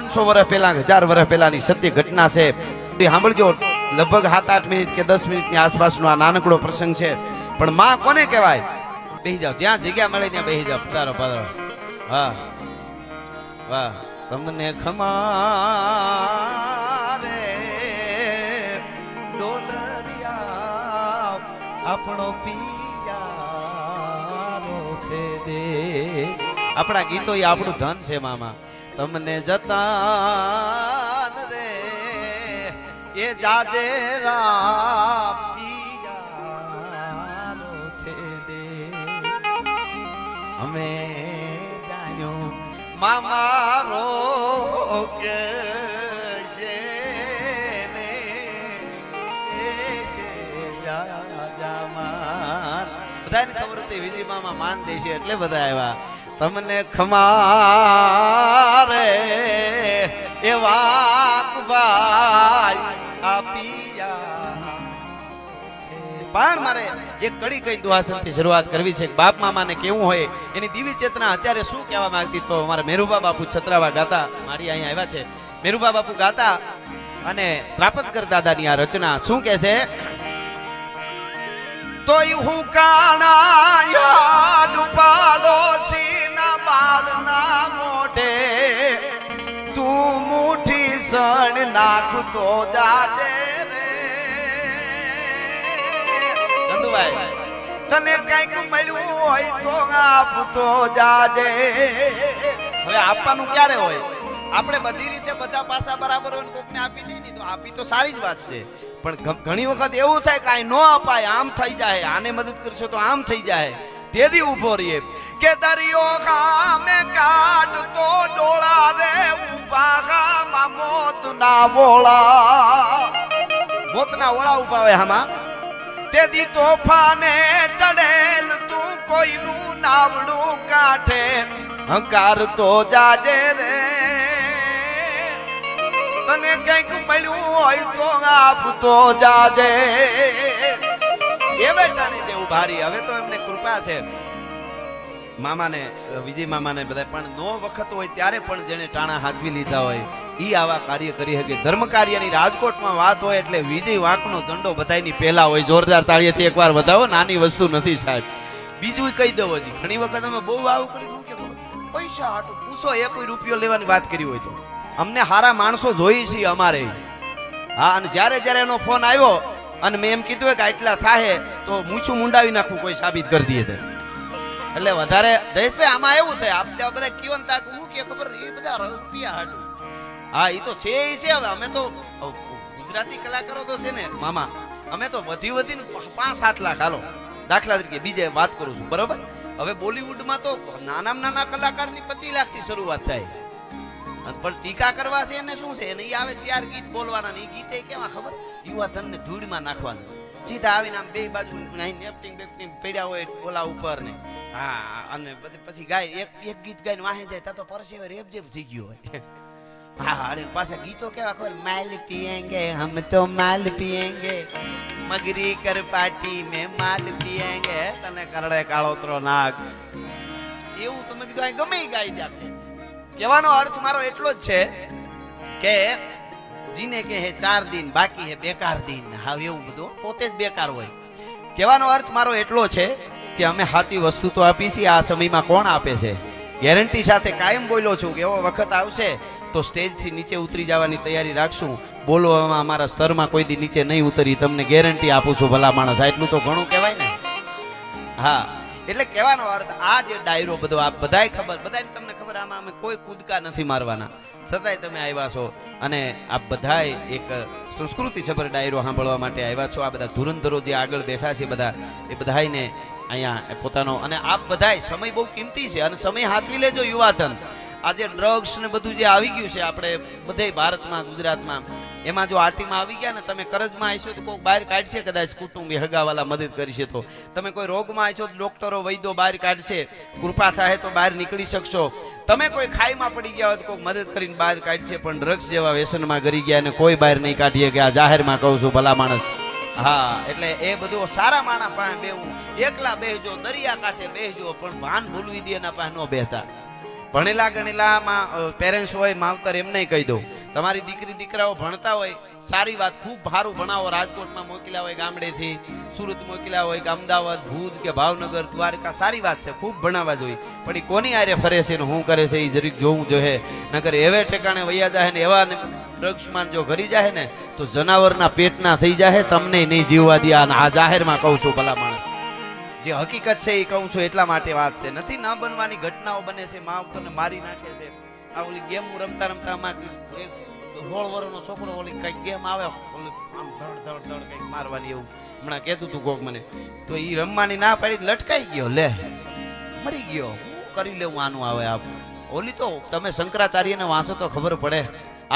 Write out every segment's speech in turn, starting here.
500 વર્ષ પહેલા 1000 વર્ષ પહેલાની સત્ય ઘટના છે. સાંભળજો, લગભગ 7-8 મિનિટ કે 10 મિનિટની આસપાસનો આ નાનકડો પ્રસંગ છે. પણ માં કોને કહેવાય? બેસી જાઓ, જ્યાં જગ્યા મળે ત્યાં બેસી જાઓ. પધારો પધારો. વાહ વાહ, તમને ખમા રે ડોલરિયા આપણો પિયારો છે દે. આપણા ગીતો એ આપણું ધન છે મામા. તમને જતાન રે એ જાજેરા પિયારો છે દે. અમે જાણ્યું મામારો કે છે ને એ છે જામાન. બધાને ખબર હતી વિજય મામા માન દે છે એટલે બધા આવ્યા. તમને ખમા રે એ વાકભાઈ આપિયા છે. પણ મારે એક કડી કઈ દુહાસનથી શરૂઆત કરવી છે. બાપ મામાને કેવું હોય એની દિવ્ય ચેતના અત્યારે શું કહેવા માંગતી. તો અમારા મેરુબા બાપુ છત્રાવા ગાતા, મારી અહીંયા આવ્યા છે. મેરુબા બાપુ ગાતા અને ત્રાપતકર દાદાની આ રચના શું કહે છે? તોય હું કાણા યાદ પાડોશીના બાળના મોઢે તું મુઠી સણ નાખતો જાજે રે ચંદુભાઈ. તને કઈક મળ્યું હોય તો આપતો જાજે. હવે આપવાનું ક્યારે હોય? આપણે બધી રીતે બધા પાસા બરાબર હોય, કોકને આપી દે ને તો આપી તો સારી જ વાત છે. પણ ઘણી વખત એવું થાય કાંઈ ન અપાય, આમ થઈ જાય, આને મદદ કરશો તો આમ થઈ જાય. તેથી ઉભો રહીએ કે દરિયો ગામે કાઢતો ડોળા રે ઉભા ગામમાં મોતના વોળા. મોતના વોળા ઉભા હોય હામાં. તેથી તોફાને ચડેલ તું કોઈનું નાવડું કાઢે હંકાર તો જાજે રે. તને કઈક મળ્યું હોય તો આપતો જાજે. એ બેટાણી જે ઉભારી, હવે તો એમને કૃપા છે મામાને, વિજય મામાને બધા. પણ નો વખત હોય ત્યારે પણ જેને ટાણા હાથવી લીધા હોય ઈ આવા કાર્ય કરી શકે. ધર્મ કાર્યની રાજકોટમાં વાત હોય એટલે વિજય વાંકનો ઝંડો બધાયની પહેલા હોય. જોરદાર તાળીએથી એકવાર વધાવો, નાની વસ્તુ નથી સાહેબ. બીજું કહી દઉં, હજી ઘણી વખત અમે બહુ આવું કર્યું કે પૈસા હાટું પૂછો એ કોઈ રૂપિયો લેવાની વાત કરી હોય તો અમને હારા માણસો જોઈએ છીએ અમારે. હા, અને જ્યારે જ્યારે એનો ફોન આવ્યો અને મેં એમ કીધું કે આટલા થાય તો મૂછું મુંડાવી નાખવું કોઈ સાબિત કરી દઈએ તો. એટલે વધારે જયેશભાઈ આમાં એવું થાય, આપણે બધા કયો ને તાક હું કે ખબર એ બધા રૂપિયા હાટું. હા, એ તો છે એ છે. હવે અમે તો ગુજરાતી કલાકારો તો છે ને મામા, અમે તો વધી વધીને 5-7 લાખ હાલો દાખલા તરીકે બીજે વાત કરું છું, બરોબર. હવે બોલિવૂડમાં તો નાનામાં નાના કલાકારની 25 લાખથી શરૂઆત થાય. પણ ટીકા કરવા છે એને શું છે, એને ઈ આવે 4 ગીત બોલવાના ને ઈ ગીતે કેવા ખબર, યુવા ધનને ધૂળમાં નાખવાનું. સીધા આવીને આમ બે બાજુ નેપટિંગ બેપટિંગ પડ્યા હોય ઓલા ઉપર ને. હા, અને પછી ગાય એક ગીત ગાઈને વાહે જાય તા તો પરસેવે રેબજેબ થઈ ગયો હોય. હા, અને પાછા ગીતો કેવા ખબર, માલ પીએંગે હમ તો માલ પીએંગે મગરી કર પાર્ટી મે માલ પીએંગે તને કરડે કાળોતરો નાગ. એવું તમે કીધું આ ગમે ગાઈ દે. આપણે કહેવાનો અર્થ મારો એટલો જ છે કે જીને કે હે 4 દિન બાકી હે બેકાર દિન. હા, એવું બધું પોતે જ બેકાર હોય. કહેવાનો અર્થ મારો એટલો છે કે અમે સાચી વસ્તુ તો આપી છીએ. આ સમયમાં કોણ આપે છે? ગેરંટી સાથે કાયમ બોલ્યો છું કે એવો વખત આવશે તો સ્ટેજથી નીચે ઉતરી જવાની તૈયારી રાખશું. બોલવામાં અમારા સ્તરમાં કોઈ દી નીચે નહીં ઉતરી, તમને ગેરંટી આપું છું ભલા માણસ. એટલું તો ઘણું કહેવાય ને. હા, એટલે કહેવાનો અર્થ આ જે ડાયરો બધો આ બધાય ખબર, બધાને તમને ખબર, આમાં અમે કોઈ કૂદકા નથી મારવાના. છતાંય તમે આવ્યા છો અને આ બધાય એક સંસ્કૃતિ સભર ડાયરો સાંભળવા માટે આવ્યા છો. આ બધા ધુરંધરો જે આગળ બેઠા છે બધા, એ બધાયને અહીંયા પોતાનો, અને આપ બધાય સમય બહુ કિંમતી છે અને સમય હાથવી લેજો યુવાધન. આજે ડ્રગ્સ ને બધું જે આવી ગયું છે આપણે બધે ભારતમાં, ગુજરાતમાં, એમાં જો આટીમાં આવી ગયા ને તમે કરજમાં આવીશો તો કોઈ બહાર કાઢશે, કદાચ કુટુંબી હગાવાલા મદદ કરશે તો. તમે કોઈ રોગમાં આવીશો તો ડોક્ટરો વૈદ્યો બહાર કાઢશે, કૃપા થાય તો બહાર નીકળી શકશો. તમે કોઈ ખાઈમાં પડી ગયા હોય તો કોઈ મદદ કરીને બહાર કાઢશે. પણ ડ્રગ્સ જેવા વ્યસનમાં ગરી ગયા ને કોઈ બહાર નહીં કાઢીએ કે આ જાહેરમાં કહું છું ભલા માણસ. હા, એટલે એ બધું સારા માણસ પાસે બેવું, એકલા બેહજો, દરિયા કાંઠે બેહજો, પણ ભાન ભૂલવી દે એના પાસે ન બેસતા. ભણેલા ગણેલા પેરેન્ટ્સ હોય માવતર એમને કહી દઉં, તમારી દીકરી દીકરાઓ ભણતા હોય સારી વાત, ખૂબ સારું ભણાવો. રાજકોટમાં મોકલ્યા હોય, ગામડેથી સુરત મોકલ્યા હોય, કે અમદાવાદ, ભુજ કે ભાવનગર, દ્વારકા, સારી વાત છે, ખૂબ ભણાવવા જોઈએ. પણ એ કોની આરે ફરે છે ને શું કરે છે એ જરીક જોવું જોઈએ. નકર એવે ઠેકાણે વૈયા જાય ને એવા ડ્રગ્સમાન જો ઘરી જાય ને તો જનાવરના પેટના થઈ જાય, તમને નહીં જીવવા દે. આ જાહેરમાં કહું છું, ભલા માણસ, જે હકીકત છે એ કહું છું, એટલા માટે વાત છે. નથી ન બનવાની ઘટનાઓ બને છે, માવતરને મારી નાખે છે. આ ઓલી ગેમ રમતા રમતા આમાં 16 વર્ષનો છોકરો ઓલી કઈક ગેમ આવે, આમ ધડ ધડ ધડ કઈક મારવાની, એવું હમણાં કહેતું તું કોક મને, તો ઈ રમવાની ના પાડી લટકાઈ ગયો, લે મરી ગયો. હું કરી લેવું આનું આવે આપ. ઓલી તો તમે શંકરાચાર્યને વાંચો તો ખબર પડે,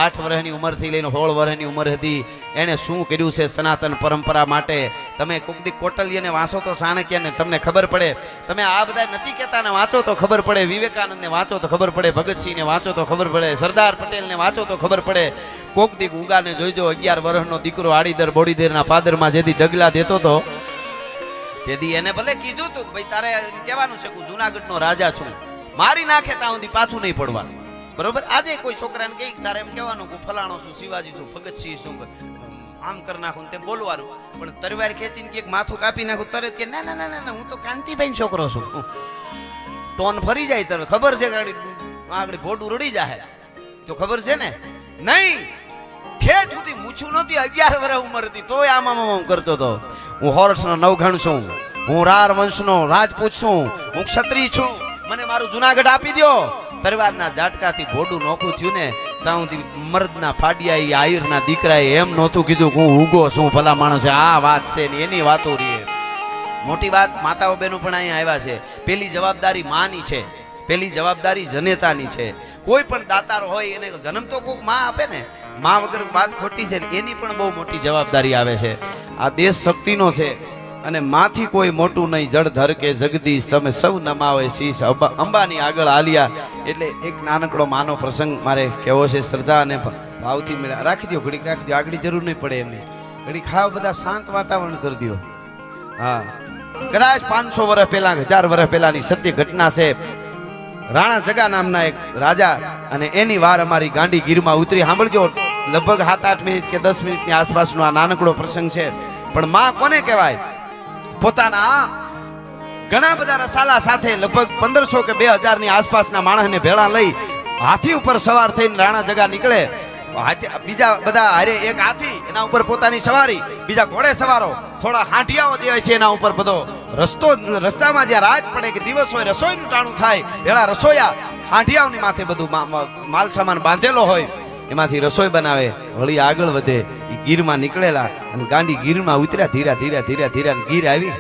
8 વર્ષની ઉંમરથી લઈને 16 વર્ષની ઉંમર હતી, એને શું કર્યું છે સનાતન પરંપરા માટે. તમે કોકદી કોટલ્યને વાંચો તો ચાણક્યને તમને ખબર પડે. તમે આ બધા નચિકેતાને વાંચો તો ખબર પડે, વિવેકાનંદને વાંચો તો ખબર પડે, ભગતસિંહને વાંચો તો ખબર પડે, સરદાર પટેલને વાંચો તો ખબર પડે. કોકદી ઉગાને જોઈજો, 11 વર્ષનો દીકરો આડીદર બોડીદરના પાદરમાં જેથી ડગલા દેતો હતો, તેથી એને ભલે કીધું તું ભાઈ તારે કહેવાનું છે હું જુનાગઢનો રાજા છું, મારી નાખે ત્યાં સુધી પાછું નહીં પડવાનું. બરોબર, આજે કોઈ છોકરાને કહી તારે એમ કહેવાનું હું ફલાણો છું, શિવાજી છું, ભગતસિંહ છું, આમ કરી નાખું તેમ બોલવાનું. પણ તરવાર ખેંચીને કે માથું કાપી નાખું તરત કે ના ના ના ના હું તો કાંતિભાઈ છોકરો છું, ટોન ફરી જાય. તરત ખબર છે કે આગળ ભોડું રડી જાય તો ખબર છે ને. નહીં, ખેઠ સુધી મૂછું નહોતી, 11 વર્ષ ઉંમર હતી તોય આમ કરતો હતો. હું હોર્સનો નવઘણ છું, હું રાર વંશનો રાજપૂત છું, હું ક્ષત્રિય છું, મને મારું જુનાગઢ આપી દો. તરવારના ઝાટકાથી ભોડું નોખું થયું ને ત્યાં સુધી મર્દના ફાડિયા આયરના દીકરાએ એમ નહોતું કીધું હું ઉગો છું. ભલા માણસે આ વાત છે ને એની વાતો રહી. મોટી વાત માતાઓ બહેનો પણ અહીંયા આવ્યા છે. પેલી જવાબદારી માની છે, પેલી જવાબદારી જનેતાની છે. કોઈ પણ દાતાર હોય એને જન્મ તો કોઈક માં આપે ને, માં વગર વાત ખોટી છે, એની પણ બહુ મોટી જવાબદારી આવે છે. આ દેશ શક્તિનો છે અને માથી કોઈ મોટું નહીં, જળ ધર કે જગદીશ તમે સૌ નમાવે શીશ. અંબાની આગળ આલિયા. એટલે એક નાનકડો માનો પ્રસંગ મારે કહેવો છે, શ્રદ્ધા અને ભાવથી મેળા રાખી દો, ઘડીક રાખી દો, આગળ જરૂર નહીં પડે એમને. ઘડી ખાવ, બધા શાંત વાતાવરણ કરી દો. હા, કદાચ 500 વર્ષ પહેલા, 1000 વર્ષ પહેલાની સત્ય ઘટના છે. રાણા જગા નામના એક રાજા અને એની વાર અમારી ગાંડી ગીરમાં ઉતરી. સાંભળજો, લગભગ 7-8 મિનિટ કે 10 મિનિટની આસપાસનો આ નાનકડો પ્રસંગ છે. પણ માં કોને કહેવાય? પોતાના ઘણા બધા રસાલા સાથે લગભગ 1500 કે 2000 ની આસપાસના માણસને ભેળા લઈ હાથી ઉપર સવાર થઈને રાણા જગા નીકળે. બીજા બધા હારે એક હાથી, એના ઉપર પોતાની સવારી, બીજા ઘોડે સવારો, થોડા હાંઠિયાઓ જે હોય છે એના ઉપર બધો રસ્તામાં જ્યાં રાત પડે કે દિવસ હોય, રસોઈનું ટાણું થાય, ભેળા રસોયા હાંઠિયાઓની માથે બધું માલ સામાન બાંધેલો હોય, એમાંથી રસોઈ બનાવે, વળી આગળ વધે. ગીરમાં નીકળેલા અને ગાંડી ગીરમાં ઉતર્યા. ધીરા ધીરા ધીરા ધીરા ગીર આવી.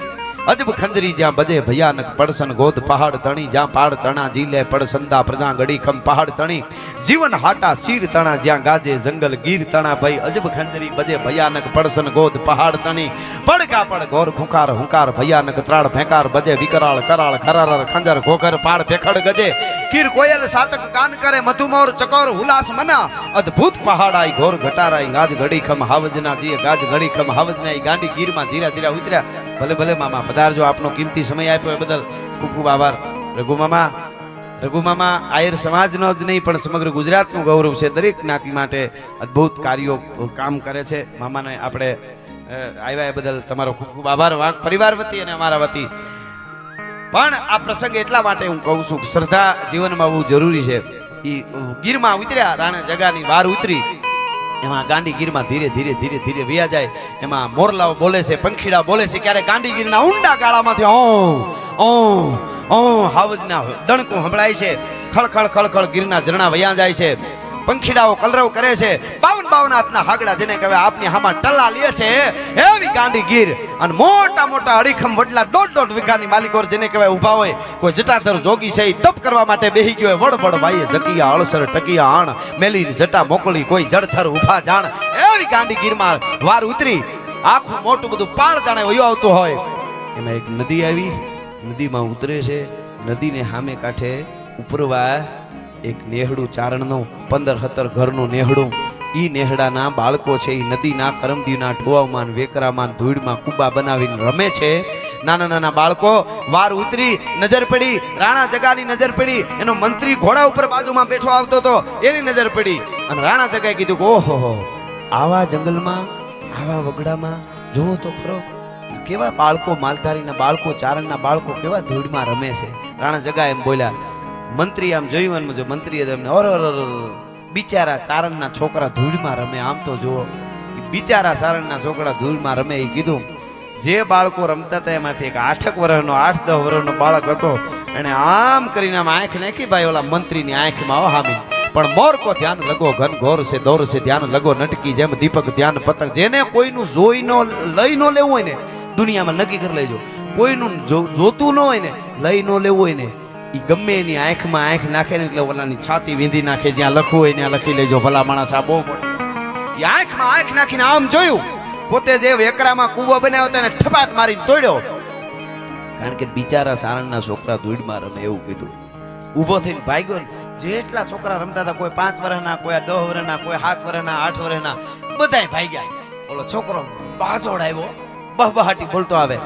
અજબ ખંજરી જ્યાં બજે ભયાનક પડસન ગોદ પહાડ તણી, જ્યાં પાડ તણા જીલે પડસંદા પ્રજા ગડી ખમ પહાડ તણી, જીવન હાટા શીર તણા, જ્યાં ગાજે જંગલ ગીર તણા. ભાઈ અજબ ખંજરી બજે ભયાનક પડસન ગોદ પહાડ તણી, પડકા પડ ગોર ખુંકાર હુંકાર ભયાનક ત્રાળ ફેંકાર, બજે વિકરાળ કરાળ ખરાર ખંજર ઘોઘર પાડ પેખડ ગજે, કીર કોયલ સાતક કાન કરે, મધુમોર ચકોર હુલાસ મના, અદ્ભુત પહાડાઈ ઘોર ઘટારાઈ, ગાજ ઘડી ખમ હાવજના જીએ ગાજ ઘડી ખમ હાવજના. ગાંડી ગીરમાં ધીરા ધીરા ઉતર્યા. ભલે ભલે મામા પધારજો, આપનો કિંમતી સમય આપ્યો એ બદલ ખૂબ ખૂબ આભાર. રઘુ મામા આયર સમાજનો જ નહીં પણ સમગ્ર ગુજરાતનું ગૌરવ છે. દરેક જ્ઞાતિ માટે અદ્ભુત કાર્યો કામ કરે છે. મામાને આપણે આવ્યા એ બદલ તમારો ખૂબ ખૂબ આભાર, વાંક પરિવાર વતી અને અમારા વતી. પણ આ પ્રસંગ એટલા માટે હું કહું છું કે શ્રદ્ધા જીવનમાં બહુ જરૂરી છે. એ ગીરમાં ઉતર્યા, રાણા જગાની વાર ઉતરી, એમાં ગાંડી ગીરમાં ધીરે ધીરે ધીરે ધીરે વ્યા જાય. એમાં મોરલાઓ બોલે છે, પંખીડા બોલે છે, ક્યારે ગાંડી ગીરના ઊંડા ગાળામાંથી હાવજના દણકું સંભળાય છે. ખળખળ ખળખળ ગીરના ઝરણા વયા જાય છે. પંખીડાઓ કલરવ કરે છે. 52 હાથના હાગડા જેને કહેવાય આપની હામાં ટલ્લા લે છે એવી ગાંડી ગીર. અને મોટા મોટા અડીખમ વડલા 1.5 વીઘાની માલિકો જેને કહેવાય ઊભા હોય. કોઈ જટાધર જોગી છે તપ કરવા માટે બેહી ગયો, વડવડ ભાઈએ જકિયા અળસર ટકિયા આણ, મેલી જટા મોકલી કોઈ જળથર ઊભા જાણ. એવી ગાંડી ગીરમાં વાર ઉતરી. આખું મોટું બધું પાળ જાણે વયો આવતું હોય. એમાં એક નદી આવી, નદીમાં ઉતરે છે. નદીને સામે કાંઠે ઉપરવા એક નેહડું ચારણનું 15-17 ઘરનું નેહડું. ઈ નેહડાના બાળકો છે, ઈ નદીના કરમદીના ઢોવામાં વેકરામાં ધૂળમાં કુબા બનાવીને રમે છે. નાના નાના બાળકો વાર ઉતરી નજર પડી, રાણા જગાની નજર પડી, એનો મંત્રી ઘોડા ઉપર બાજુમાં બેઠો આવતો હતો એની નજર પડી અને રાણા જગાએ કીધું કે ઓહો, આવા જંગલમાં આવા વગડામાં જોવો તો ખરો કેવા બાળકો, માલધારીના બાળકો, ચારણના બાળકો કેવા ધૂળમાં રમે છે. રાણા જગા એમ બોલ્યા. મંત્રી આમ જોયું જો મંત્રીએ એમને ઓર બિચારા ચારણના છોકરા ધૂળમાં રમે, આમ તો જુઓ બિચારા ચારણના છોકરા ધૂળમાં રમે. એ કીધું જે બાળકો રમતા હતા એમાંથી એક 8 વર્ષનો 8-10 વર્ષનો બાળક હતો, એને આમ કરીને આમ આંખ નાખી ભાઈ ઓલા મંત્રીની આંખમાં હામી. પણ મોર કો ધ્યાન લગો ઘન ઘોર છે દોર છે ધ્યાન લગો નટકી, જેમ દીપક ધ્યાન પતંગ. જેને કોઈનું જોઈ નો લઈ નો લેવું હોય ને દુનિયામાં નક્કી કરી લેજો, કોઈનું જોતું ન હોય ને લઈ નો લેવું હોય ને એ ગમે એની આંખમાં આંખ નાખે ને એટલે ઓલાની છાતી વીંધી નાખે, જ્યાં લખવું હોય ત્યાં લખી લેજો. ભલા માણસ આ બહુ મોટું. એ આંખમાં આંખ નાખીને આમ જોયું, પોતે જે વેકરામાં કૂવો બનાવ્યો હતો એને ઠપાટ મારીને તોડ્યો. કારણ કે બિચારા સારણના છોકરા ધૂળમાં રમે એવું કીધું. ઊભો થઈને ભાગ્યો ને જેટલા છોકરા રમતા હતા, કોઈ 5 વર્ષના, કોઈ 10 વર્ષના, કોઈ 7 વર્ષના, 8 વર્ષના, બધાય ભાગ્યા. ઓલો છોકરો બાજોડ આવ્યો, બહબહાટી બોલતો આવે,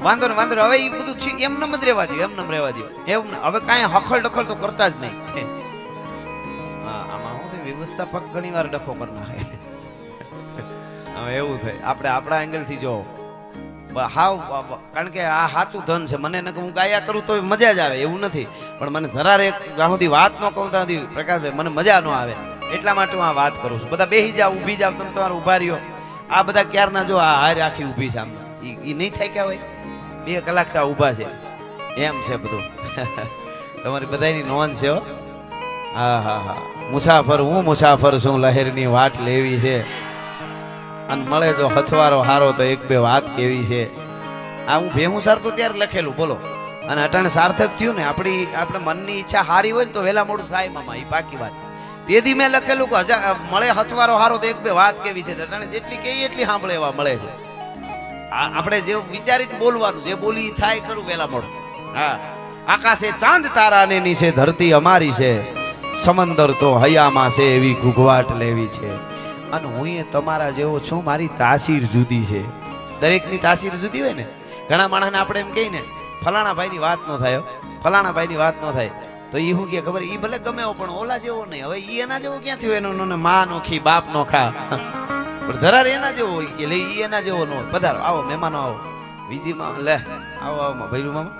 વાંધો ને વાંધો, હવે એ બધું એમનેમ જ રહેવા દો, એમનેમ રહેવા દો, એમ હવે કાંઈ હખલ ડખલ તો કરતા જ નહીં. આમાં શું છે, વ્યવસ્થાપક ઘણી વાર ડખો કરી નાખે. હવે એવું થાય, આપણે આપણા એંગલથી જો હાવ, કારણ કે આ સાચું ધન છે. મને હું ગાયા કરું તો મજા જ આવે એવું નથી, પણ મને જરા એક જ્યાં સુધી વાત ન કહું ત્યાં સુધી પ્રકાશભાઈ મને મજા ન આવે, એટલા માટે હું આ વાત કરું છું. બધા બેસી જાવ, ઊભી જાવ, તમે તમારે ઉભા રહ્યો. આ બધા ક્યારના જો આ હાર આખી ઊભી છે, આમ એ નહીં થાય કે હોય 2 કલાક ત્યાં ઊભા છે, એમ છે બધું. તમારી બધાની નોંધ છે. હા હા હા, મુસાફર હું મુસાફર છું, લહેરની વાટ લેવી છે, અને મળે જો હથવારો હારો તો 1-2 વાત કેવી છે. આ હું ભેહું સારતો ત્યારે લખેલું બોલો, અને અટાણે સાર્થક થયું ને. આપણે મનની ઈચ્છા હારી હોય ને તો વહેલા મોડું થાય મામા, એ પાકી વાત. તેથી મેં લખેલું કે મળે હથવારો હારો તો 1-2 વાત કેવી છે. અટાણે જેટલી કહીએ એટલી સાંભળે એવા મળે છે. આપણે જે વિચારીને બોલવાનું, જે બોલી થાય ખરું વહેલા મોડું. હા, આકાશે ચાંદ તારાને નીચે ધરતી અમારી છે, સમંદર તો હયામાં છે એવી ઘૂઘવાટ લેવી છે. અને હું એ તમારા જેવો છું, મારી તાસીર જુદી છે. દરેકની તાસીર જુદી હોય ને. ઘણા માણસને આપણે એમ કહીને ફલાણા ભાઈની વાત ન થાય, ફલાણા ભાઈની વાત ન થાય, તો એ શું કે ખબર, એ ભલે ગમે એવો પણ ઓલા જેવો નહીં. હવે એ એના જેવો ક્યાંથી હોય, એનો માં નોખી બાપ નોખા, પણ ધરાર એના જેવો હોય કે લે એ એના જેવો ન હોય. પધારો, આવો મહેમાનો, આવો વિજીમાં, લે આવો આવો ભૈરું મામા.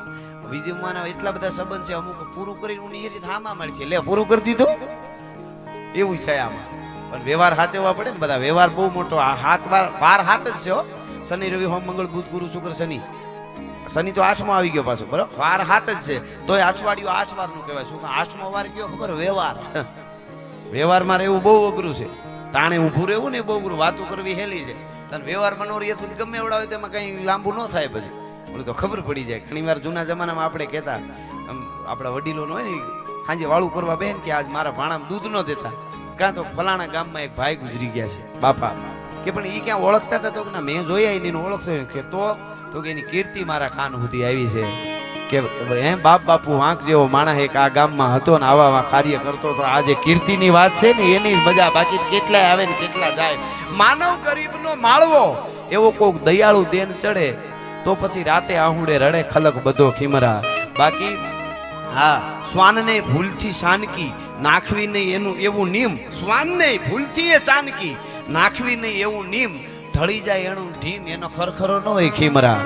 વિજીમાં એટલા બધા સંબંધ છે, અમુક પૂરું કરીને ઉની હામાં મળશે, લે પૂરું કરી દીધું એવું થાય આમાં. પણ વ્યવહાર સાચવવા પડે ને બધા. વ્યવહાર બહુ મોટો. આ વાર 7 જ છે. શનિ રવિ સોમ મંગળ બુધ ગુરુ શુક્ર શનિ. શનિ તો 8મો આવી ગયો પાછો, બરાબર. વાર 7 જ છે, તોય અઠવાડિયું 8 વારનું કહેવાય. શું 8મો વાર કયો ખબર? વ્યવહાર. વ્યવહારમાં રહેવું બહુ અઘરું છે. તાણે ઊભું રહેવું ને બહુ અઘરું, વાતો કરવી હેલી છે. તને વ્યવહાર મનોરિયત પછી ગમે એવડા હોય તેમાં કઈ લાંબુ ન થાય. પછી ઓલું તો ખબર પડી જાય. ઘણી વાર જૂના જમાનામાં આપણે કહેતા, આપણા વડીલો હોય ને, સાંજે વાળું કરવા બેન કે આજ મારા ભાણામાં દૂધ ન દેતા, કાં તો ફલાણા ગામમાં એક ભાઈ ગુજરી ગયા છે બાપા, કે પણ એ ક્યાં ઓળખતા હતા? તો કે ના, મેં જોયા એને ઓળખતો કે તો કે એની કીર્તિ મારા કાન સુધી આવી છે, કે હે બાપ બાપુ વાંક જેવો માણસ એક આ ગામમાં હતો ને આવા કાર્ય કરતો તો આજે કીર્તિની વાત છે ને એની મજા. બાકી કેટલાય આવે ને કેટલા જાય. માનવ ગરીબનો માળવો એવો કોક દયાળુ દેન ચડે તો પછી રાતે આહુડે રડે ખલક બધો ખીમરા. બાકી હા, શ્વાનને ભૂલથી શાનકી નાખવી નહીં એનું એવું નિયમ. શ્વાનને ભૂલથી એ ચાનકી નાખવી નહીં એવું નિયમ. ઢળી જાય એનું ઢીમ, એનો ખરખરો ન હોય ખીમરા.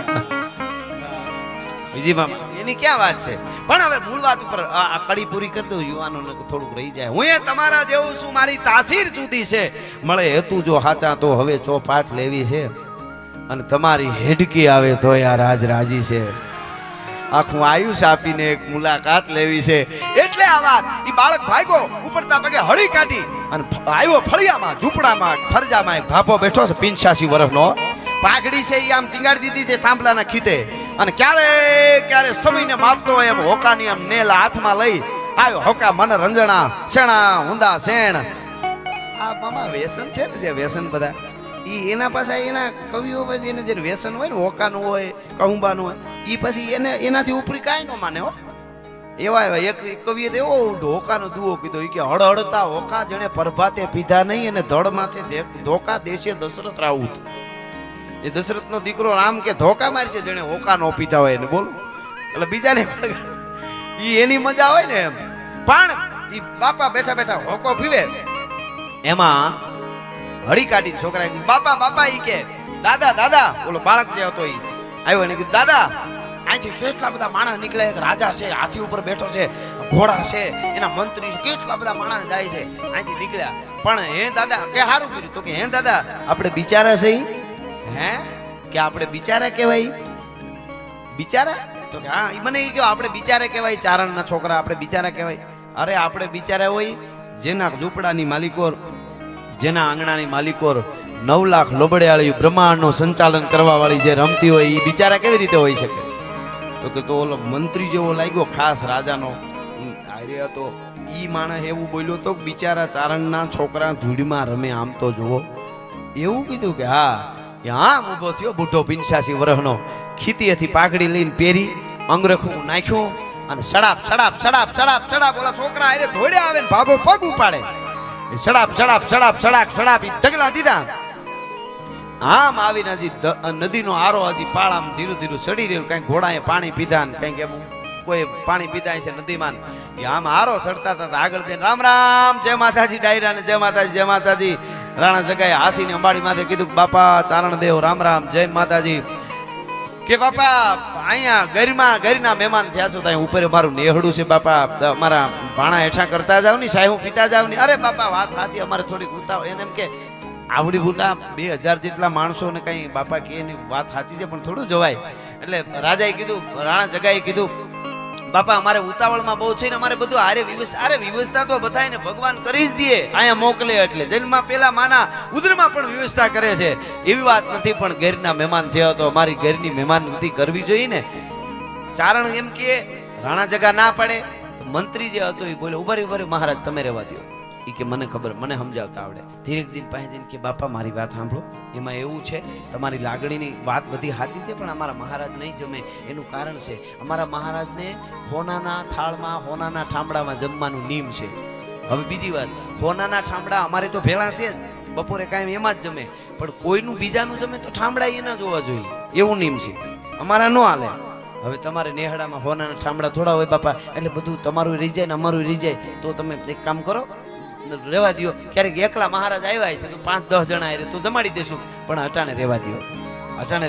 બીજી મામા એની ક્યાં વાત છે? પણ હવે મૂળ વાત ઉપર આ કડી પૂરી કરી દઉં, યુવાનોને થોડુંક રહી જાય. હું એ તમારા જેવું છું, મારી તાસીર જુદી છે. મળે હેતુ જો હાચા તો હવે ચોપાટ લેવી છે, અને તમારી હેડકી આવે તો આ રાજ રાજી છે. આખું આયુષ આપીને એક મુલાકાત લેવી છે. એટલે આ વાત ઈ બાળક ભાગ્યો ઉપરતા પગે હળી કાઢી અને આવ્યો ફળિયામાં, ઝૂંપડામાં, ફરજામાં એક ભાભો બેઠો છે 85 વર્ષનો. પાઘડી છે ઈ આમ ટીંગાડી દીધી છે થાંભલાના ખીતે, અને ક્યારે સમયને માપતો હોય એમ હોકાની આમ નેલ હાથમાં લઈ આવ્યો. હોકા મને રંજણા સેણા ઊંધા સેણ. આ મામા વ્યસન છે ને, જે વ્યસન બધા ઈ એના પાસે એના કવિઓ પછી એને જે વ્યસન હોય ને, હોકાનું હોય, કહુંબાનું હોય, ઈ પછી એને એનાથી ઉપરી કાંઈ ન માને હો. એવા એવા એક કવિએ તો એવો હોકાનો દુઓ કીધો, ઈ કે હળહળતા હોકા જેણે પરભાતે પીધા નહીં, અને ધડ માથે ધોકા દેશે દશરથ રાઉત. એ દશરથનો દીકરો રામ કે ધોકા મારશે જેને હોકા નો પીધા હોય એને બોલો એટલે બીજાને ઈ એની મજા હોય ને એમ પણ ઈ બાપા બેઠા બેઠા હોકો પીવે એમાં હળી કાઢી છોકરા બાપા બાપા ઈ કે દાદા દાદા ઓલો બાળક જે હતો ઈ આવ્યો એને કીધું દાદા અહીંથી કેટલા બધા માણસ નીકળે એક રાજા છે હાથી ઉપર બેઠો છે ઘોડા છે એના મંત્રી છે કેટલા બધા માણસ જાય છે અહીંથી નીકળ્યા પણ હે દાદા કે સારું કર્યું તો કે હે દાદા આપણે બિચારા છે હે કે આપણે બિચારા કહેવાય બિચારા તો કે હા મને એ કહ્યું આપણે બિચારા કહેવાય ચારણના છોકરા આપણે બિચારા કહેવાય અરે આપણે બિચારા હોય જેના ઝૂંપડાની માલિકો જેના આંગણાની માલિકો 9 લાખ લોબડિયાળી બ્રહ્માંડનું સંચાલન કરવા વાળી જે રમતી હોય એ બિચારા કેવી રીતે હોઈ શકે તો કે તો ઓલો મંત્રી જેવો લાગ્યો ખાસ રાજાનો આર્ય હતો ઈ માણસ એવું બોલ્યો તો બિચારા ચારણના છોકરા ધૂળમાં રમે આમ તો જુઓ એવું કીધું કે હા આમ ઊભો થયો બુઢો 85 વર્ષનો ખીતીએથી પાઘડી લઈને પહેરી અંગરખું નાખ્યું અને સડાપ સડાપ સડાપ સડાપ સડાપ ઓલા છોકરા આરે ધોડ્યા આવે ને ભાભો પગ ઉપાડે સડાપ સડાપ સડાપ સડાપ સડાપ ઢગલા દીધા આમ આવીને હજી નદીનો આરો હજી પાળામ ધીરું ધીરું ચડી રહ્યું કઈ ઘોડાએ પાણી પીધા ને કઈક એવું કોઈ પાણી પીધા છે નદીમાં આમ આરો ચડતા હતા આગળ જઈને રામ રામ જય માતાજી ડાયરા ને જય માતાજી જય માતાજી રાણા જગાએ હાથીને અંબાડી માથે કીધું બાપા ચારણ દેવ રામ રામ જય માતાજી કે બાપા અહીંયા ગરીના મહેમાન થયા છો ત્યાં ઉપર મારું નેહડું છે બાપા અમારા ભાણા હેઠા કરતા જાવ ની સાહેબ પીતા જાવ ની અરે બાપા વાત સાચી અમારે થોડીક ઉતાવ એને એમ કે આવડી ભૂલા 2000 જેટલા માણસો ને કઈ બાપા કે એની વાત સાચી છે પણ થોડું જવાય એટલે રાજાએ કીધું રાણા જગાએ કીધું બાપા અમારે ઉતાવળમાં બહુ છે ને અમારે બધું વ્યવસ્થા તો બધાને ભગવાન કરી જ દે અહીંયા મોકલે એટલે જન્મમાં પેલા માના ઉદરમાં પણ વ્યવસ્થા કરે છે એવી વાત નથી પણ ઘરના મહેમાન થયા તો અમારી ઘરની મહેમાનગતિ કરવી જોઈએ ને ચારણ એમ કે રાણા જગા ના પડે તો મંત્રી જે હતો એ બોલે ઉભરે મહારાજ તમે રહેવા દો ઈ કે મને ખબર મને સમજાવતા આવડે ધીરેકજી પાસે જઈને કે બાપા મારી વાત સાંભળો એમાં એવું છે તમારી લાગણીની વાત બધી સાચી છે પણ અમારા મહારાજ નહીં જમે એનું કારણ છે અમારા મહારાજને હોનાના થાળમાં હોનાના ઠામડામાં જમવાનું નિયમ છે હવે બીજી વાત હોનાના ઠામડા અમારે તો ભેળા છે જ બપોરે કાયમ એમાં જ જમે પણ કોઈનું બીજાનું જમે તો ઠામડા એના જોવા જોઈએ એવું નિયમ છે અમારા ન હાલે હવે તમારે નેહડામાં હોનાના ઠામડા થોડા હોય બાપા એટલે બધું તમારું રહી જાય ને અમારું રહી જાય તો તમે એક કામ કરો રેવા દો ક્યારેક એકલા મહારાજ આવ્યા છે તો 5-10 જણા આવે તો જમાડી દેશું પણ અટાણે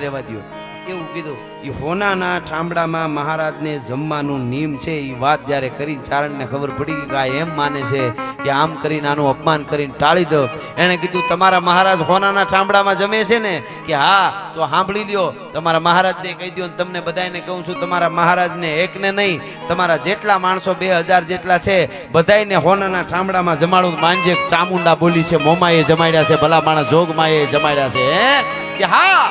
રેવા દો એવું કીધું એ હોનાના ઠામડામાં મહારાજને જમવાનું નિયમ છે એ વાત જ્યારે કરીને ચારણને ખબર પડી કે આ એમ માને છે કે આમ કરીને આનું અપમાન કરીને ટાળી દો એણે કીધું તમારા મહારાજ હોનાના ઠામડામાં જમે છે ને કે હા તો સાંભળી લ્યો તમારા મહારાજને કહી દો તમને બધાને કહું છું તમારા મહારાજને એકને નહીં તમારા જેટલા માણસો 2000 જેટલા છે બધાને હોનાના ઠામડામાં જમાડું માંજે ચામુંડા બોલી છે મોમાએ જમાડ્યા છે ભલા માણસ જોગમાએ જમાડ્યા છે કે હા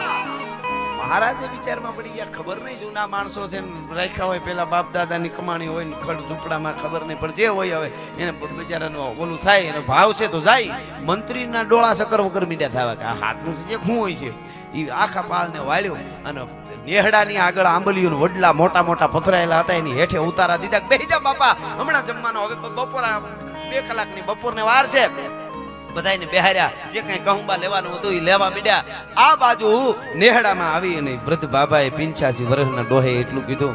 મહારાજે વિચારમાં પડી ગયા ખબર નહીં જૂના માણસો છે રાખ્યા હોય પેલા બાપ દાદાની કમાણી હોય ને ખડ ઝૂંપડામાં ખબર નહીં પણ જે હોય હવે એને બિચારાનું ઓલું થાય એનો ભાવ છે તો જાય મંત્રીના ડોળા સકર વગર મીડ્યા થવા કે આ હાથનું જે શું હોય છે એ આખા પાળને વાળ્યો અને નેહડાની આગળ આંબલીઓ વડલા મોટા મોટા પથરાયેલા હતા એની હેઠે ઉતારા દીધા બેહી જા બાપા હમણાં જમવાનો હવે બપોરા 2 કલાકની બપોરને વાર છે બધાને બેહાર્યા જે કઈ કહુંબા લેવાનું હતું એ લેવા મીડ્યા આ બાજુ નેહડામાં આવી અને વૃદ્ધ બાબાએ 85 વર્ષના ડોહે એટલું કીધું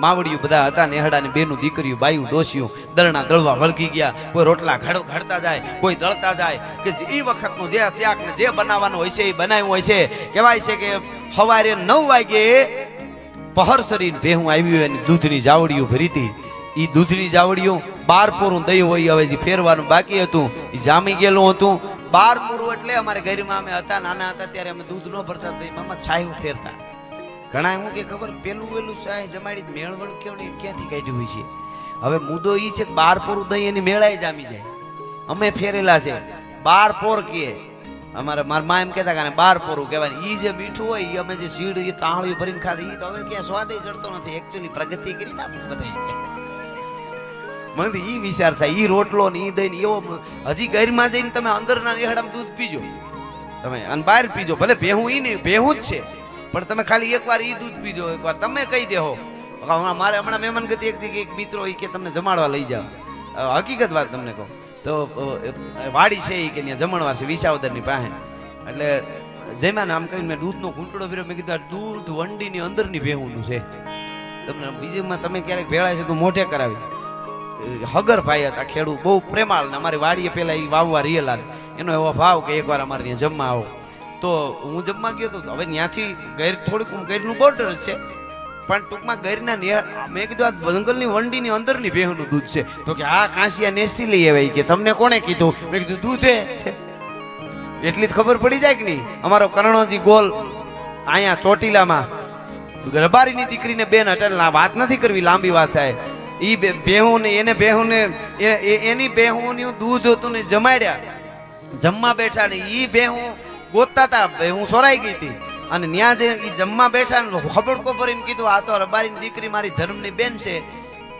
માવડિયું બધા હતા નેહડાની બેનું દીકરીયું બાયું ડોસિયું દળના દળવા વળગી ગયા કોઈ રોટલા ઘડતા જાય કોઈ દળતા જાય કે એ વખતનું જે શાક ને જે બનાવવાનું હોય છે એ બનાવ્યું હોય છે કહેવાય છે કે સવારે 9 વાગે પહર સરીને ભેહું આવ્યું એની દૂધની જાવડીઓ ભરીતી ઈ દૂધની જાવડીઓ 12 પૂરું દહીં હોય હવે જે ફેરવાનું બાકી હતું એ જામી ગયેલું હતું 12 પૂરું એટલે અમારે ઘરમાં અમે હતા નાના હતા ત્યારે અમે દૂધ નો ભરતા દહીંમાં છાયું ફેરતા ઘણા હું કે ખબર પેલું ચાય જમાડી મેળવણ કેવડી ક્યાંથી કાઢ્યું હોય છે હવે મુદ્દો ઈ છે કે 12 પૂરું દહીં એની મેળાએ જામી જાય અમે ફેરેલા છે 12 પોર કે અમારે મારા મા એમ કહેતા કે 12 પોરું કહેવાય ઈ જે મીઠું હોય ઈ અમે જે સીડ એ તાળીઓ ભરીને ખાધી ઈ તો હવે ક્યાં સ્વાદ ચડતો નથી એકચ્યુઅલી પ્રગતિ કરીને આપણે બધા મને ઈ વિચાર થાય ઈ રોટલો ને ઈ દહીં એવો હજી ઘરમાં જઈને તમે અંદરના નેહડામાં દૂધ પીજો તમે અને બહાર પીજો ભલે ભેહું ઈ નહીં ભેહું જ છે પણ તમે ખાલી એકવાર ઈ દૂધ પીજો એકવાર તમે કહી દેહો મારે હમણાં મહેમાન ગતિ એક મિત્રો ઈ કે તમને જમાડવા લઈ જાવ હકીકત વાત તમને કહું તો વાડી છે ઈ કે ત્યાં જમણવાર છે વિસાવદરની પાસે એટલે જયમાં આમ કરીને મેં દૂધનો ઘૂંટડો ફેર્યો. મેં કીધું આ દૂધ વંડીની અંદરની ભેહુંનું છે. તમને બીજુંમાં તમે ક્યારેક ભેળાય છે તો મોઢે કરાવી. હગર ભાઈ હતા ખેડૂત, બહુ પ્રેમાળ. અમારી વાડીએ પેલા એ વાવવા રિયલા, એનો એવો ભાવ કે એકવાર અમારે ત્યાં જમવા આવો. તો હું જમવા ગયો તો હવે ત્યાંથી ગેર થોડીક ગેરનું બોર્ડર છે, પણ ટૂંકમાં ગેરના મેં કીધું આ જંગલની વંડીની અંદરની ભેહુંનું દૂધ છે. તો કે આ કાંસિયા નેસ્તી લઈ આવે કે તમને કોણે કીધું? મેં કીધું દૂધ છે. એટલી જ ખબર પડી જાય કે નહીં. અમારો કરણોજી ગોલ અહીંયા ચોટીલામાં રબારીની દીકરીને બેન એટલે વાત નથી કરવી, લાંબી વાત થાય. ઈ બેહુને એને બેહુને એની બેહુનું દૂધ હતું ને જમાડ્યા. જમવા બેઠા ને ઈ બેહું ગોતતા હતા, બેહું સોરાઈ ગઈ હતી. અને ત્યાં જે ઈ જમવા બેઠા ને ખબડકો ભરીને કીધું આ તો રબારીની દીકરી મારી ધર્મની બેન છે,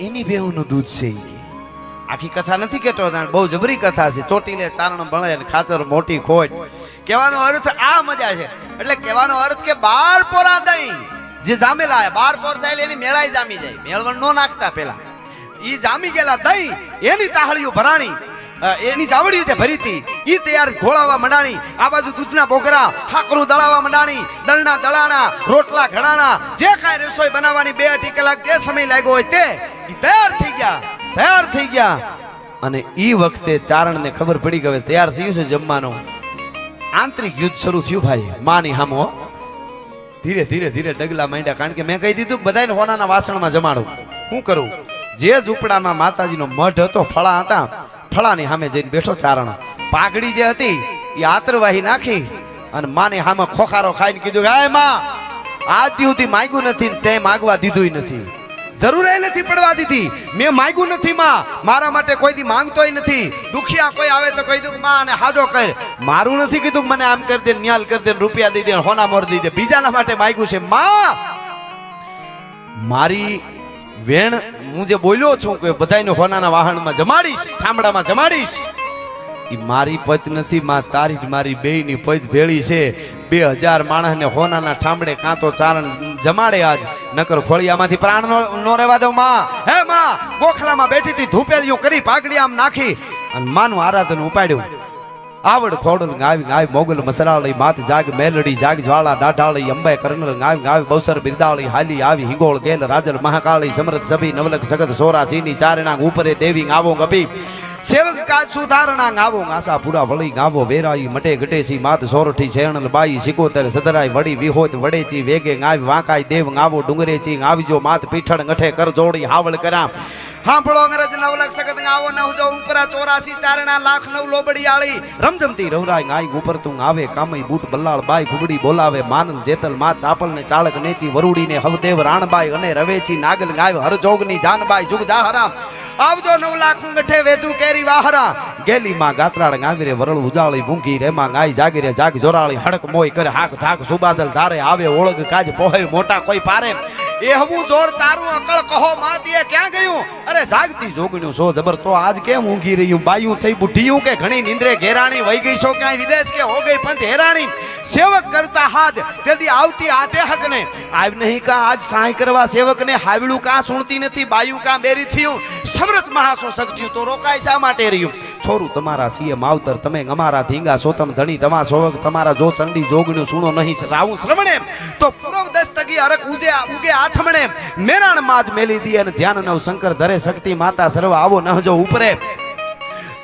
એની બેહુનું દૂધ છે. આખી કથા નથી કેતો, બહુ જબરી કથા છે. ચોટીલે ચારણ ભણે ને ખાચર મોટી ખોટ. કહેવાનો અર્થ આ મજા છે. એટલે કહેવાનો અર્થ કે 12 પોરા દહીં જે જામેલા 12 પોર થાય એની મેળાઈ જામી જાય. મેળવણ નો નાખતા પેલા ઈ જામી ગયેલા દહીં એની તાહળીઓ ભરાણી, એની જાવડીઓ જે ભરીતી ઈ તૈયાર ઘોળાવા મંડાણી. આ બાજુ દૂધના બોકરા હાકરું દળાવા મંડાણી. દળના દળાણા, રોટલા ઘડાણા, જે કાંઈ રસોઈ બનાવવાની 2-2.5 કલાક જે સમય લાગ્યો હોય તે તૈયાર થઈ ગયા. અને ઈ વખતે ચારણને ખબર પડી કે તૈયાર થયું છે જમવાનું. આંતરિક યુદ્ધ શરૂ થયું ભાઈ માની હામો. ધીરે ધીરે ડગલા માંડ્યા. કારણ કે મેં કહી દીધું બધાને હોનાના વાસણમાં જમાડું. શું કરું? જે ઝૂંપડામાં માતાજીનો મઢ હતો, ફળા હતા, ફળાની સામે જઈને બેઠો ચારણ. પાઘડી જે હતી એ આતરવાહી નાખી અને માને સામે ખોખારો ખાઈને કીધું હાય માં, આજ સુધી માંગ્યું નથી તે માંગવા દીધું નથી, જરૂર નથી પડવા દીધી. મેં માંગ્યું નથી માં, મારા માટે કોઈ દી માંગતોય નથી. દુખિયા કોઈ આવે તો કહી દઉં માં અને હાજો કર. મારું નથી કીધું મને આમ કરી દે, ન્યાલ કરી દે, રૂપિયા દઈ દે, હોના મોર દઈ દે. બીજાના માટે માંગ્યું છે. માં મારી વેણ હું જે બોલ્યો છું કે બધાને હોનાના વાહનમાં જમાડીશ, ઠામડામાં જમાડીશ, ઈ મારી પત નથી માં, તારી મારી બેયની પત ભેળી છે. 2000 માણસને હોનાના ઠામડે કાં તો ચારણ જમાડે આજ, નકર ફળિયામાંથી પ્રાણ નો રહેવા દઉં માં. હે માં, ગોખલામાં બેઠી હતી, ધૂપેલિયું કરી પાઘડી આમ નાખી અને માનું આરાધન ઉપાડ્યું. આવડ ખોડલ ગાવી મોગલ મસરાળી, માત જાગ મેલડી, જાગ જ્વાળા ડાઢાળી, અંબે કરનલ ગાવી બૌસર બિરદાળી, હાલી આવી હિગોળ ગેલ રાજલ મહાકાળી, સમરથ સભી નવલક સગત સોરા ચીની, ચારણા ઉપરે દેવી આવો ગભી, સેવક કાજ સુધારણા ગાવો, આશા પૂરા વળી ગાવો, વેરાઈ મટે ગટેસી, માત સોરઠી છેણલ બાઈ, સિકોતર સદરાઈ વડી વિહોત વડેચી, વેગે ગાવી વાંકાઈ દેવ ગાવો, ડુંગરેચી આવજો, માત પીઠળ ગઠે કર જોડી હાવળ કરા. હાંભળો અંગ્રેજ નવલક સગત ગાવો, નવજો ઉપરા 84 ચારણા લાખ 9 લોબડીયાળી, રમજમતી રવરાઈ ગાય ઉપર તું આવે, કામઈ બૂટ બલ્લાળ બાઈ ફુગડી બોલાવે, માનલ જેતલ માં ચાપલ ને ચાળક નેચી, વરુડીને હવદેવ રાણબાઈ અને રવેચી, નાગલ ગાય હરજોગની જાનબાઈ જુગ જાહરામ, આવજો 9 લાખ ગઠે વેદુ કેરી વાહરા, ગેલી માં ગાત્રાળ ગાવી રે વરળ ઉજાળી, ભૂંકી રે માં ગાય જાગી રે જાગ જોરાળી, હડક મોય કરે હાક ધાક સુબાદલ ધારે, આવે ઓળગ કાજ પોહે મોટા કોઈ પારે, એ હવું જોર તારું અકળ કહો માતીએ ક્યાં ગયું? અરે જાગતી જોગણ્યું સો જબર તો આજ કેમ ઊંઘી રહ્યું? બાયું થઈ બુઢિયું કે ઘણી નિંદ્રે ઘેરાણી, વહી ગઈ છો ક્યાંય વિદેશ કે હો ગઈ પંથ હેરાણી, સેવક કરતા હાજ તેથી આવતી આતે હક ને આવ નહીં કા આજ સહાય કરવા સેવક ને, હાવડું કા સુણતી નથી, બાયું કા બેરી થયું, સમરથ મહાસો સગટ્યું તો રોકાય શા માટે રહ્યું? છોરું તમારા સીએ માવતર, તમે અમારા ધીંગા સોતમ ધણી, તમા સોવક તમારા જો ચંડી જોગણ્યું સુણો નહીં રાવું શ્રવણે, તો પૂર્વ દસ્તગી હરક ઉગે આથમણે, મેરાણ માજ મેલી દી અને ધ્યાન નવ શંકર ધરે શક્તિ માતા સર્વ આવો નહજો ઉપરે,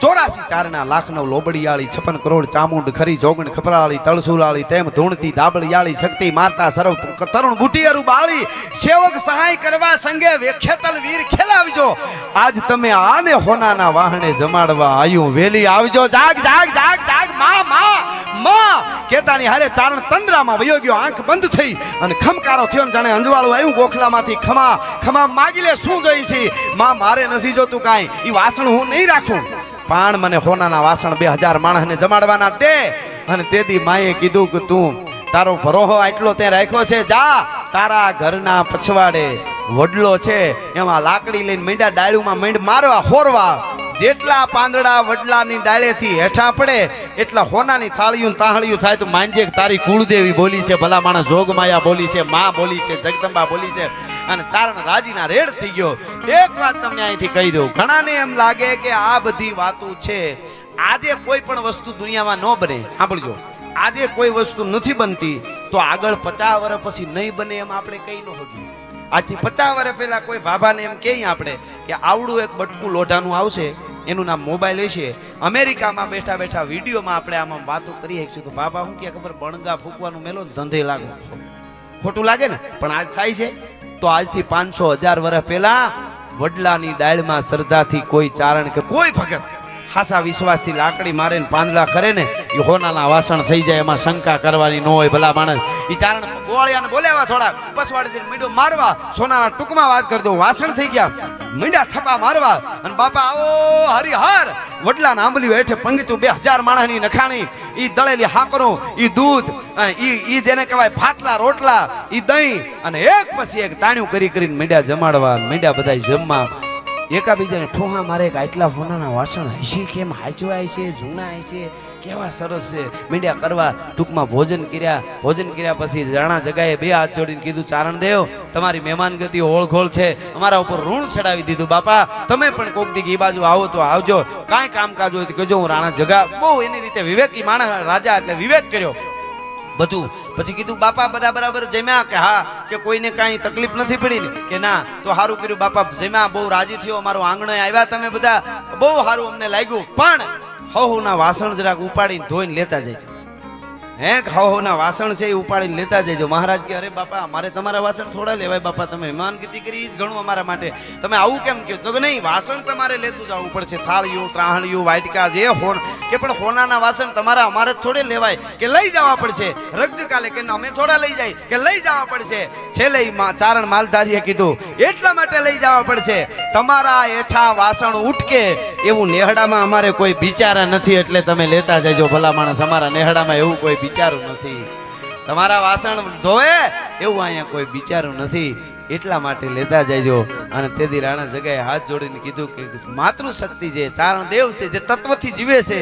84 ચારણા લાખ 9 લોબડીયાળી, 56 કરોડ ચામુંડ ખરી જોગણ ખપરાળી, તળસુલાળી તેમ ધૂણતી દાબળિયાળી, શક્તિ માતા સર્વ તરુણ બુટિયરું બાળી, સેવક સહાય કરવા સંગે વેખેતલ વીર ખેલાવજો, આજ તમે આને હોનાના વાહણે જમાડવા આયું, વેલી આવજો, જાગ જાગ જાગ જાગ માં માં માં કેતાની હારે ચારણ તંદ્રામાં વયો ગયો, આંખ બંધ થઈ અને ખમકારો થયો, જાણે અંજવાળું આવ્યું ગોખલામાંથી, ખમા ખમા માગી લે શું જોઈ છે માં, મારે નથી જોતું કાંઈ, ઈ વાસણ હું નહીં રાખું, પણ મને હોનાના વાસણ 2000 માણસને જમાડવાના દે. અને તેથી માએ કીધું કે તું તારો ભરોહો આટલો તે રાખ્યો છે, જા તારા ઘરના પછવાડે વડલો છે એમાં લાકડી લઈને મીંડા ડાળુમાં મીંડ મારવા હોરવા, જેટલા પાંદડા વડલાની ડાળેથી હેઠા પડે એટલા હોનાની થાળીયું તાહળીયું થાય તો માંજે તારી કુળદેવી બોલી છે, ભલા માણસ જોગમાયા બોલી છે, માં બોલી છે, જગદંબા બોલી છે. અને ચારણ રાજીના રેડ થઈ ગયો. એક વાત તમને અહીંથી કહી દઉં, ઘણાને એમ લાગે કે આ બધી વાતો છે આજે કોઈ પણ વસ્તુ દુનિયામાં ન બને. સાંભળજો, આજે કોઈ વસ્તુ નથી બનતી તો આગળ 50 વર્ષ પછી નહીં બને એમ આપણે કઈ ન હોગી. આજથી 50 વર્ષ પહેલા કોઈ ભાભાને એમ કહીએ આપણે કે આવડું એક બટકું લોઢાનું આવશે, એનું નામ મોબાઈલ હશે, અમેરિકામાં બેઠા બેઠા વિડીયોમાં આપણે આમાં વાતો કરી શકીશું, તો બાબા શું કે ખબર, બણગા ફૂંકવાનું મેલો ધંધે લાગે. ખોટું લાગે ને? પણ આજ થાય છે. તો આજથી 500-1000 વર્ષ પહેલા વડલાની ડાળમાં શ્રદ્ધાથી કોઈ ચારણ કે કોઈ ભગત ખાસા વિશ્વાસથી લાકડી મારે ને પાંદડા કરે ને, એ હોનાના વાસણ થઈ જાય, એમાં શંકા કરવાની ન હોય. ભલા માણસ એ ચારણ ગોળિયાને બોલાવ્યા, થોડા પસવાડી મીંડો મારવા, સોનાના ટૂંકમાં વાત કરી દઉં, વાસણ થઈ ગયા, મીંડા થપા મારવા, અને બાપા આવો હરિહર વડલાના આંબલી હેઠે પંગીતું 2000 માણસની નખાણી, ઈ દળેલી હાકરો, ઈ દૂધ, ઈ જેને કહેવાય ફાટલા રોટલા, ઈ દહીં, અને એક પછી એક તાણ્યું કરી કરીને મીંડા જમાડવા, મીંડા બધા જમવા. એકાબીજાને ઠોહા મારે કે આટલા હોનાના વાસણ હશે, કેમ હાચવાય છે, જૂના છે, કેવા સરસ છે, મીંડ્યા કરવા. ટૂંકમાં ભોજન કર્યા પછી રાણા જગાએ 2 હાથ જોડીને કીધું, ચારણ દેવ તમારી મહેમાનગતિ ઓળખોળ છે, અમારા ઉપર ઋણ ચડાવી દીધું. બાપા તમે પણ કોક દી એ બાજુ આવો તો આવજો, કાંઈ કામકાજ હોય તો કહેજો. હું રાણા જગા બહુ એની રીતે વિવેકી માણસ, રાજા એટલે વિવેક કર્યો બધું. પછી કીધું, બાપા બધા બરાબર જમ્યા કે હા, કે કોઈને કાંઈ તકલીફ નથી પડી ને કે ના? તો સારું કર્યું બાપા, જમ્યા, બહુ રાજી થયો, અમારું આંગણે આવ્યા તમે બધા, બહુ સારું અમને લાગ્યું. પણ હવના વાસણ જરાક ઉપાડીને ધોઈને લેતા જજો. હે હવના વાસણ છે એ ઉપાડીને લેતા જજો. મહારાજ કે અરે બાપા અમારે તમારા વાસણ થોડા લેવાય, બાપા તમે મહેમાનગતિ કરી જ ઘણું અમારા માટે, તમે આવું કેમ કહો? તો કે નહીં, વાસણ તમારે લેતું જવું પડશે, થાળીઓ, ત્રાહણીઓ, વાટકા જે હોન કે, પણ હોનાના વાસણ તમારા અમારે થોડે લેવાય, કે લઈ જવા પડશે. રગજ કાલે કે અમે થોડા લઈ જાય, કે લઈ જવા પડશે. છેલ્લે ચારણ માલધારીએ કીધું, એટલા માટે લઈ જવા પડશે, તમારા એઠા વાસણ ઉટકે એવું નેહડામાં અમારે કોઈ બિચારા નથી, એટલે તમે લેતા જજો. ભલા માણસ, અમારા નેહડામાં એવું કોઈ બિચારું નથી, તમારા વાસણ ધોવે એવું અહીંયા કોઈ બિચારું નથી, એટલા માટે લેતા જજો. અને તેથી રાણા જગાએ હાથ જોડીને કીધું કે માતૃશક્તિ જે ચારણ દેવ છે, જે તત્વથી જીવે છે,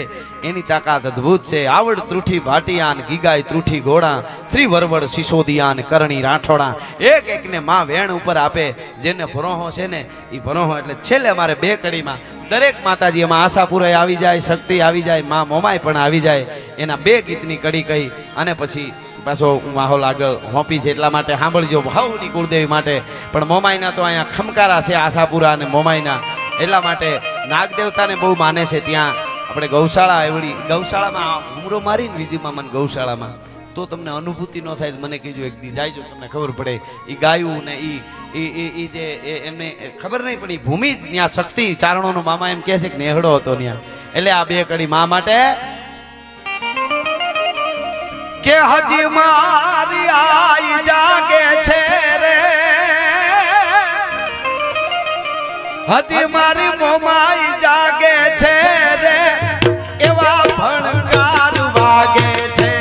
એની તાકાત અદ્ભુત છે. આવડ ત્રુઠી ભાટિયાન, ગીગાય ત્રુઠી ઘોડા, શ્રી વરવડ સિસોદિયાન, કરણી રાઠોડા. એક એકને માં વેણ ઉપર આપે. જેને ભરોહો છે ને એ ભરોહો. એટલે છેલ્લે અમારે 2 કડીમાં દરેક માતાજી, એમાં આશાપુરાય આવી જાય, શક્તિ આવી જાય, માં મોમાય પણ આવી જાય. એના 2 ગીતની કડી કહી અને પછી પાછો માહોલ આગળ હોપી છે, એટલા માટે સાંભળજો. ભાવની કુળદેવી માટે પણ મોમાઈના તો અહીંયા ખમકારા છે, આશાપુરા અને મોમાઈના, એટલા માટે નાગદેવતાને બહુ માને છે. ત્યાં આપણે ગૌશાળા, એવડી ગૌશાળામાં ઉમરો મારીને વિજી મામાને ગૌશાળામાં, તો તમને અનુભૂતિ ન થાય મને કીધું, એક દી જાયજો તમને ખબર પડે. એ ગાયું ને ઈ જે એમને ખબર નહીં પડી, ભૂમિ જ ત્યાં શક્તિ. ચારણોનો મામા એમ કહે છે કે નેહડો હતો ત્યાં. એટલે આ 2 કડી મા માટે કે હજી મારી આઈ જાગે છે રે, હજી મારી મોમાઈ જાગે છે રે, એવા ભણકાર વાગે છે.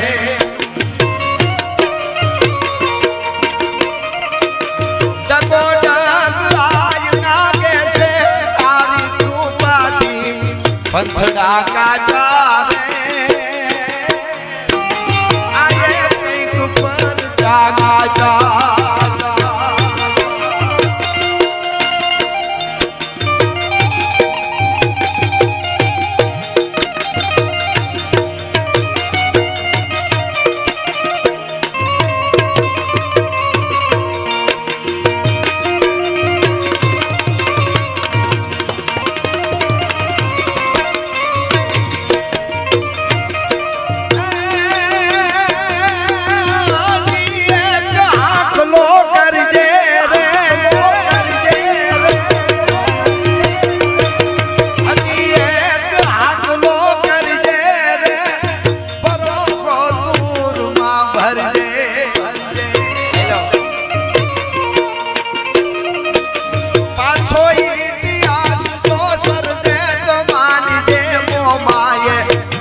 ડગો ડગ આઈ નાગે છે, તારી કૃપાથી પંથડા કાચા રે,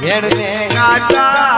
વેણને ગાતા